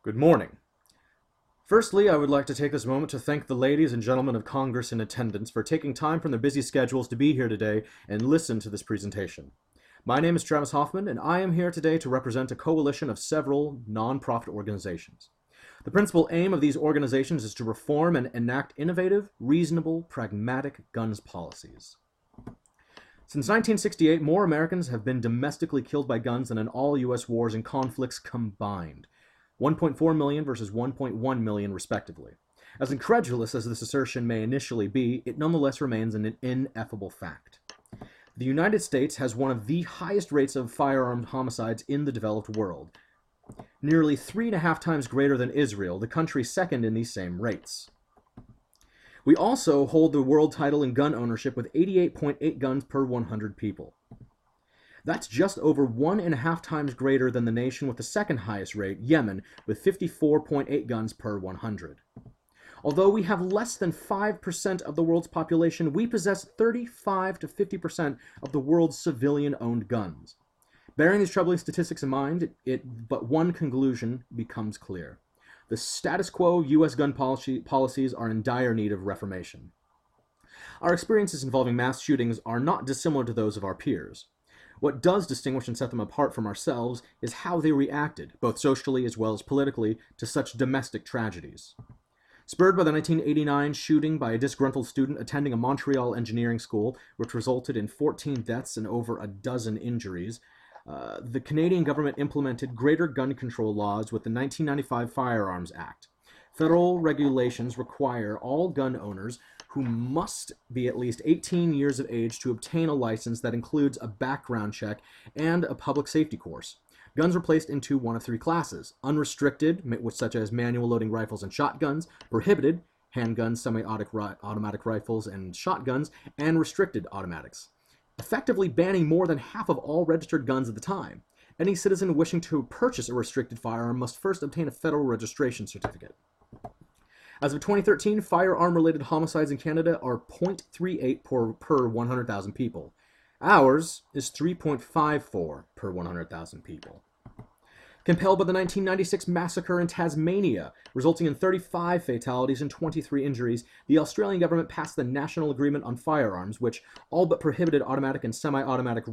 Good morning. Firstly, I would like to take this moment to thank the ladies and gentlemen of Congress in attendance for taking time from their busy schedules to be here today and listen to this presentation. My name is Travis Hoffman, and I am here today to represent a coalition of several nonprofit organizations. The principal aim of these organizations is to reform and enact innovative, reasonable, pragmatic guns policies. Since 1968, more Americans have been domestically killed by guns than in all U.S. wars and conflicts combined. 1.4 million versus 1.1 million, respectively. As incredulous as this assertion may initially be, it nonetheless remains an ineffable fact. The United States has one of the highest rates of firearm homicides in the developed world, nearly 3.5 times greater than Israel, the country second in these same rates. We also hold the world title in gun ownership with 88.8 guns per 100 people. That's just over 1.5 times greater than the nation with the second highest rate, Yemen, with 54.8 guns per 100. Although we have less than 5% of the world's population, we possess 35 to 50% of the world's civilian-owned guns. Bearing these troubling statistics in mind, but one conclusion becomes clear. The status quo U.S. gun policies are in dire need of reformation. Our experiences involving mass shootings are not dissimilar to those of our peers. What does distinguish and set them apart from ourselves is how they reacted, both socially as well as politically, to such domestic tragedies. Spurred by the 1989 shooting by a disgruntled student attending a Montreal engineering school, which resulted in 14 deaths and over a dozen injuries, the Canadian government implemented greater gun control laws with the 1995 Firearms Act. Federal regulations require all gun owners who must be at least 18 years of age to obtain a license that includes a background check and a public safety course. Guns were placed into one of three classes: unrestricted, such as manual loading rifles and shotguns; prohibited, handguns, semi-automatic rifles, and shotguns; and restricted automatics, effectively banning more than half of all registered guns at the time. Any citizen wishing to purchase a restricted firearm must first obtain a federal registration certificate. As of 2013, firearm-related homicides in Canada are 0.38 per 100,000 people. Ours is 3.54 per 100,000 people. Compelled by the 1996 massacre in Tasmania, resulting in 35 fatalities and 23 injuries, the Australian government passed the National Agreement on Firearms, which all but prohibited automatic and semi-automatic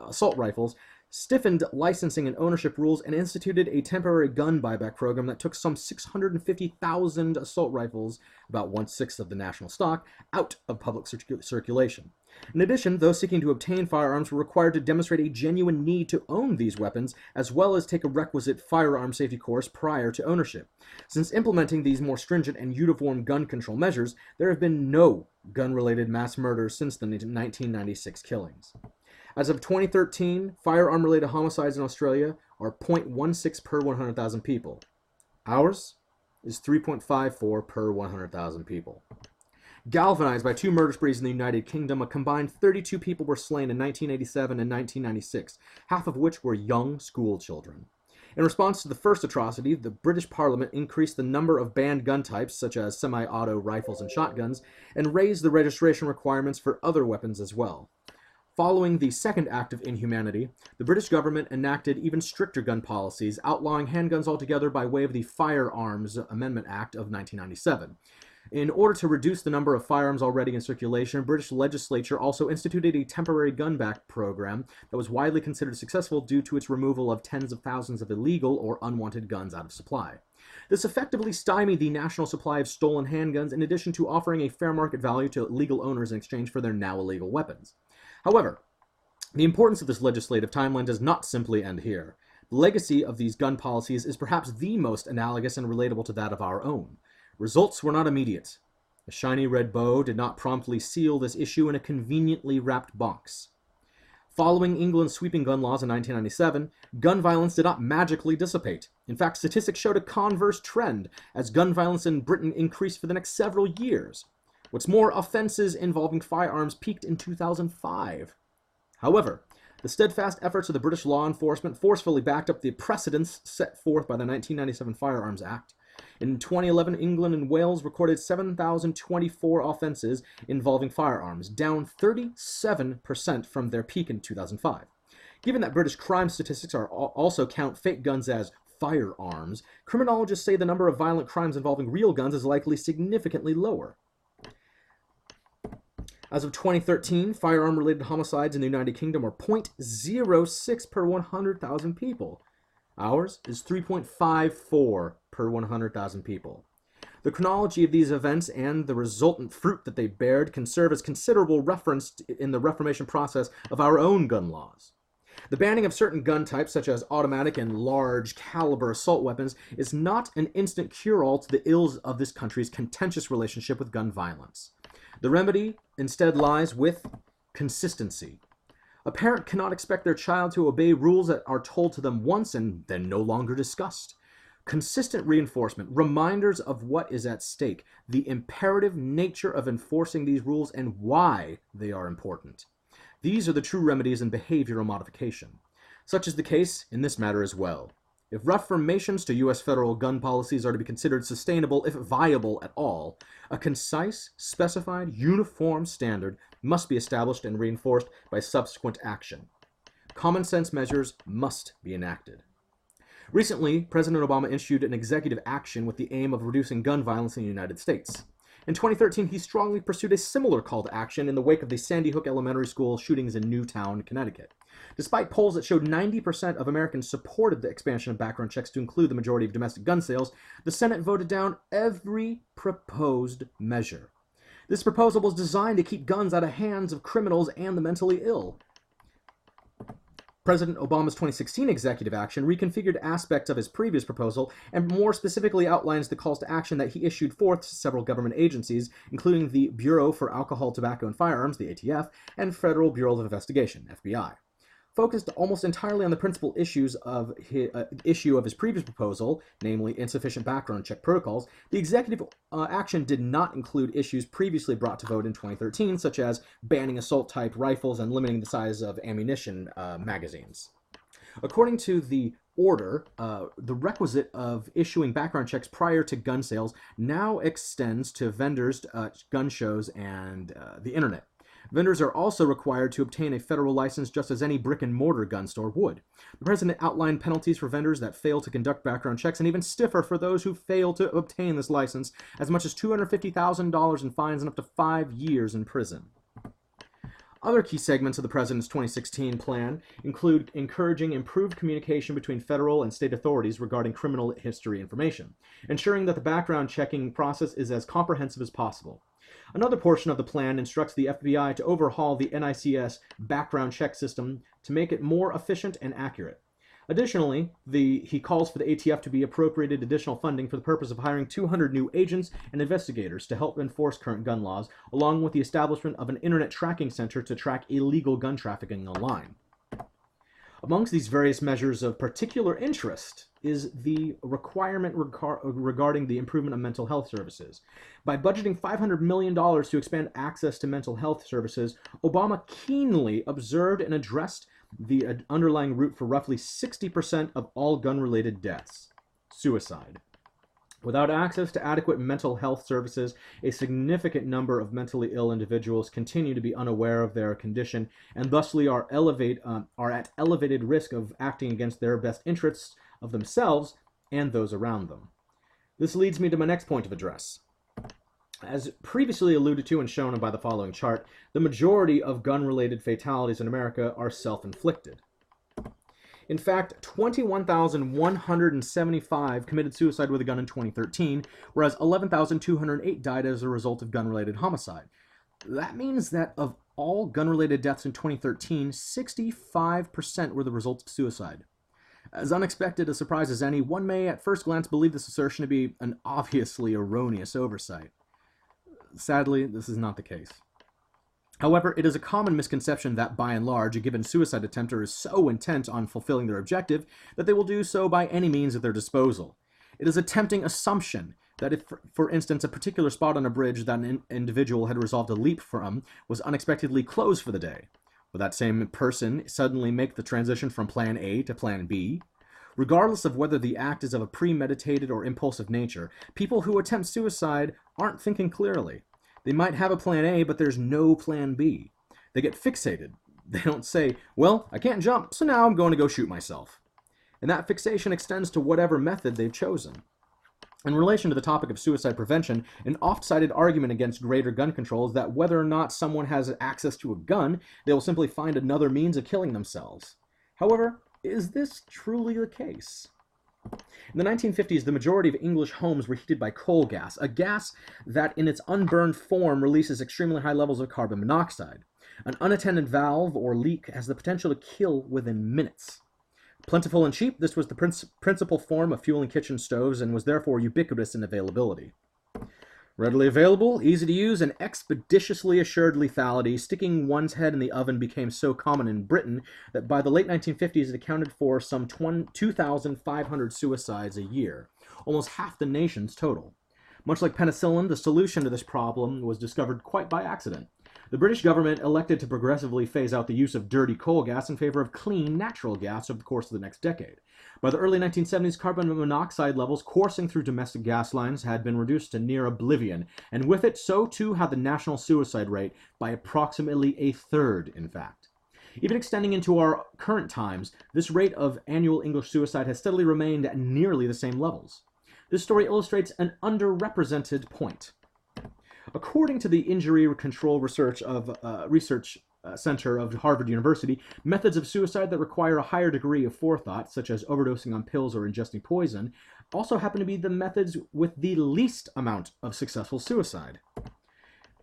assault rifles, stiffened licensing and ownership rules, and instituted a temporary gun buyback program that took some 650,000 assault rifles, about 1/6 of the national stock, out of public circulation. In addition, those seeking to obtain firearms were required to demonstrate a genuine need to own these weapons, as well as take a requisite firearm safety course prior to ownership. Since implementing these more stringent and uniform gun control measures, there have been no gun-related mass murders since the 1996 killings. As of 2013, firearm-related homicides in Australia are 0.16 per 100,000 people. Ours is 3.54 per 100,000 people. Galvanized by two murder sprees in the United Kingdom, a combined 32 people were slain in 1987 and 1996, half of which were young school children. In response to the first atrocity, the British Parliament increased the number of banned gun types, such as semi-auto rifles and shotguns, and raised the registration requirements for other weapons as well. Following the second act of inhumanity, the British government enacted even stricter gun policies, outlawing handguns altogether by way of the Firearms Amendment Act of 1997. In order to reduce the number of firearms already in circulation, British legislature also instituted a temporary gun-back program that was widely considered successful due to its removal of tens of thousands of illegal or unwanted guns out of supply. This effectively stymied the national supply of stolen handguns, in addition to offering a fair market value to legal owners in exchange for their now illegal weapons. However, the importance of this legislative timeline does not simply end here. The legacy of these gun policies is perhaps the most analogous and relatable to that of our own. Results were not immediate. A shiny red bow did not promptly seal this issue in a conveniently wrapped box. Following England's sweeping gun laws in 1997, gun violence did not magically dissipate. In fact, statistics showed a converse trend, as gun violence in Britain increased for the next several years. What's more, offenses involving firearms peaked in 2005. However, the steadfast efforts of the British law enforcement forcefully backed up the precedents set forth by the 1997 Firearms Act. In 2011, England and Wales recorded 7,024 offenses involving firearms, down 37% from their peak in 2005. Given that British crime statistics also count fake guns as firearms, criminologists say the number of violent crimes involving real guns is likely significantly lower. As of 2013, firearm-related homicides in the United Kingdom are 0.06 per 100,000 people. Ours is 3.54 per 100,000 people. The chronology of these events and the resultant fruit that they bared can serve as considerable reference in the reformation process of our own gun laws. The banning of certain gun types, such as automatic and large caliber assault weapons, is not an instant cure-all to the ills of this country's contentious relationship with gun violence. The remedy instead lies with consistency. A parent cannot expect their child to obey rules that are told to them once and then no longer discussed. Consistent reinforcement, reminders of what is at stake, the imperative nature of enforcing these rules and why they are important. These are the true remedies in behavioral modification. Such is the case in this matter as well. If reformations to U.S. federal gun policies are to be considered sustainable, if viable at all, a concise, specified, uniform standard must be established and reinforced by subsequent action. Common sense measures must be enacted. Recently, President Obama issued an executive action with the aim of reducing gun violence in the United States. In 2013, he strongly pursued a similar call to action in the wake of the Sandy Hook Elementary School shootings in Newtown, Connecticut. Despite polls that showed 90% of Americans supported the expansion of background checks to include the majority of domestic gun sales, the Senate voted down every proposed measure. This proposal was designed to keep guns out of hands of criminals and the mentally ill. President Obama's 2016 executive action reconfigured aspects of his previous proposal and more specifically outlines the calls to action that he issued forth to several government agencies, including the Bureau for Alcohol, Tobacco, and Firearms, the ATF, and Federal Bureau of Investigation, FBI. Focused almost entirely on the principal issue of his previous proposal, namely insufficient background check protocols, the executive action did not include issues previously brought to vote in 2013, such as banning assault-type rifles and limiting the size of ammunition magazines. According to the order, the requisite of issuing background checks prior to gun sales now extends to vendors, gun shows, and the internet. Vendors are also required to obtain a federal license just as any brick-and-mortar gun store would. The president outlined penalties for vendors that fail to conduct background checks and even stiffer for those who fail to obtain this license, as much as $250,000 in fines and up to 5 years in prison. Other key segments of the president's 2016 plan include encouraging improved communication between federal and state authorities regarding criminal history information, ensuring that the background checking process is as comprehensive as possible. Another portion of the plan instructs the FBI to overhaul the NICS background check system to make it more efficient and accurate. Additionally, he calls for the ATF to be appropriated additional funding for the purpose of hiring 200 new agents and investigators to help enforce current gun laws, along with the establishment of an internet tracking center to track illegal gun trafficking online. Amongst these various measures of particular interest is the requirement regarding the improvement of mental health services. By budgeting $500 million to expand access to mental health services, Obama keenly observed and addressed the underlying root for roughly 60% of all gun-related deaths: suicide. Without access to adequate mental health services, a significant number of mentally ill individuals continue to be unaware of their condition and thusly are at elevated risk of acting against their best interests of themselves and those around them. This leads me to my next point of address. As previously alluded to and shown by the following chart, the majority of gun-related fatalities in America are self-inflicted. In fact, 21,175 committed suicide with a gun in 2013, whereas 11,208 died as a result of gun-related homicide. That means that of all gun-related deaths in 2013, 65% were the result of suicide. As unexpected a surprise as any, one may at first glance believe this assertion to be an obviously erroneous oversight. Sadly, this is not the case. However, it is a common misconception that, by and large, a given suicide attempter is so intent on fulfilling their objective that they will do so by any means at their disposal. It is a tempting assumption that if, for instance, a particular spot on a bridge that an individual had resolved to leap from was unexpectedly closed for the day, will that same person suddenly make the transition from plan A to plan B? Regardless of whether the act is of a premeditated or impulsive nature, people who attempt suicide aren't thinking clearly. They might have a plan A, but there's no plan B. They get fixated. They don't say, well, I can't jump, so now I'm going to go shoot myself. and that fixation extends to whatever method they've chosen. In relation to the topic of suicide prevention, an oft-cited argument against greater gun control is that whether or not someone has access to a gun, they will simply find another means of killing themselves. However, is this truly the case? In the 1950s, the majority of English homes were heated by coal gas, a gas that in its unburned form releases extremely high levels of carbon monoxide. An unattended valve or leak has the potential to kill within minutes. Plentiful and cheap, this was the principal form of fueling kitchen stoves and was therefore ubiquitous in availability. Readily available, easy to use, and expeditiously assured lethality, sticking one's head in the oven became so common in Britain that by the late 1950s it accounted for some 2,500 suicides a year, almost half the nation's total. Much like penicillin, the solution to this problem was discovered quite by accident. The British government elected to progressively phase out the use of dirty coal gas in favor of clean natural gas over the course of the next decade. By the early 1970s, carbon monoxide levels coursing through domestic gas lines had been reduced to near oblivion, and with it, so too had the national suicide rate by approximately a third, in fact. Even extending into our current times, this rate of annual English suicide has steadily remained at nearly the same levels. This story illustrates an underrepresented point. According to the Injury Control Research Center of Harvard University, methods of suicide that require a higher degree of forethought, such as overdosing on pills or ingesting poison, also happen to be the methods with the least amount of successful suicide.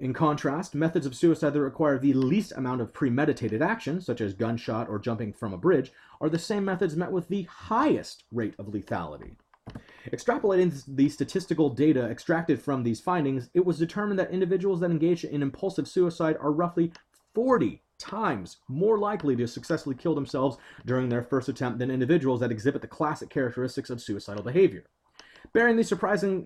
In contrast, methods of suicide that require the least amount of premeditated action, such as gunshot or jumping from a bridge, are the same methods met with the highest rate of lethality. Extrapolating the statistical data extracted from these findings, it was determined that individuals that engage in impulsive suicide are roughly 40 times more likely to successfully kill themselves during their first attempt than individuals that exhibit the classic characteristics of suicidal behavior. Bearing this surprising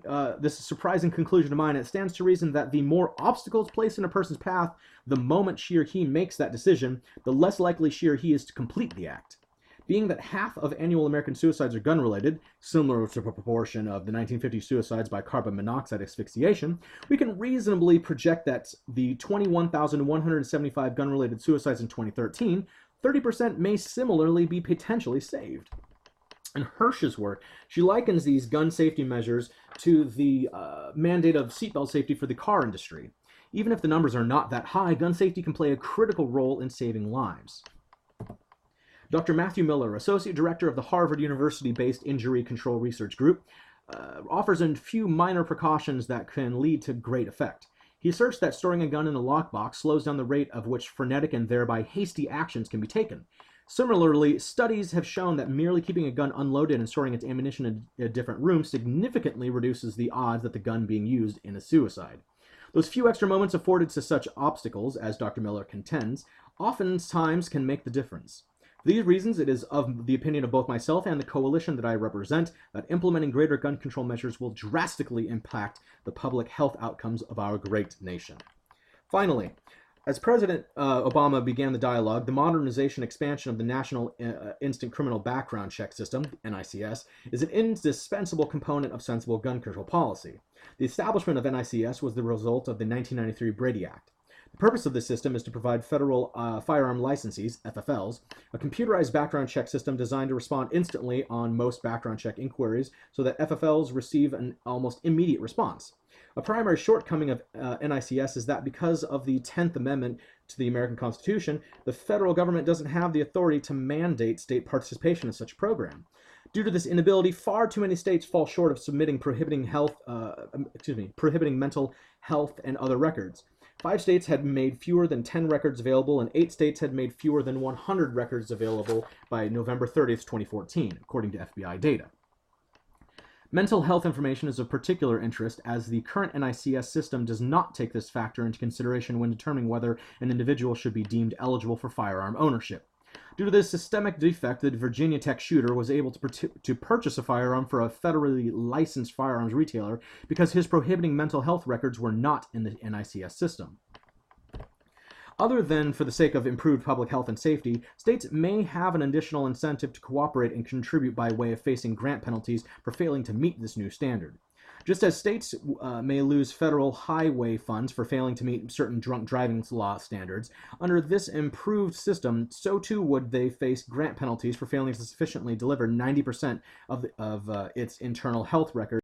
conclusion in mind, it stands to reason that the more obstacles placed in a person's path the moment she or he makes that decision, the less likely she or he is to complete the act. Being that half of annual American suicides are gun-related, similar to the proportion of the 1950 suicides by carbon monoxide asphyxiation, we can reasonably project that the 21,175 gun-related suicides in 2013, 30% may similarly be potentially saved. In Hirsch's work, she likens these gun safety measures to the mandate of seatbelt safety for the car industry. Even if the numbers are not that high, gun safety can play a critical role in saving lives. Dr. Matthew Miller, Associate Director of the Harvard University-based Injury Control Research Group, offers a few minor precautions that can lead to great effect. He asserts that storing a gun in a lockbox slows down the rate of which frenetic and thereby hasty actions can be taken. Similarly, studies have shown that merely keeping a gun unloaded and storing its ammunition in a different room significantly reduces the odds that the gun being used in a suicide. Those few extra moments afforded to such obstacles, as Dr. Miller contends, oftentimes can make the difference. For these reasons, it is of the opinion of both myself and the coalition that I represent that implementing greater gun control measures will drastically impact the public health outcomes of our great nation. Finally, as President Obama began the dialogue, the modernization expansion of the National Instant Criminal Background Check System, NICS, is an indispensable component of sensible gun control policy. The establishment of NICS was the result of the 1993 Brady Act. The purpose of this system is to provide federal firearm licensees, FFLs, a computerized background check system designed to respond instantly on most background check inquiries so that FFLs receive an almost immediate response. A primary shortcoming of NICS is that because of the 10th Amendment to the American Constitution, the federal government doesn't have the authority to mandate state participation in such a program. Due to this inability, far too many states fall short of submitting prohibiting mental health and other records. 5 states had made fewer than 10 records available, and 8 states had made fewer than 100 records available by November 30th, 2014, according to FBI data. Mental health information is of particular interest as the current NICS system does not take this factor into consideration when determining whether an individual should be deemed eligible for firearm ownership. Due to this systemic defect, the Virginia Tech shooter was able to purchase a firearm for a federally licensed firearms retailer because his prohibiting mental health records were not in the NICS system. Other than for the sake of improved public health and safety, states may have an additional incentive to cooperate and contribute by way of facing grant penalties for failing to meet this new standard. Just as states may lose federal highway funds for failing to meet certain drunk driving law standards, under this improved system, so too would they face grant penalties for failing to sufficiently deliver 90% of its internal health records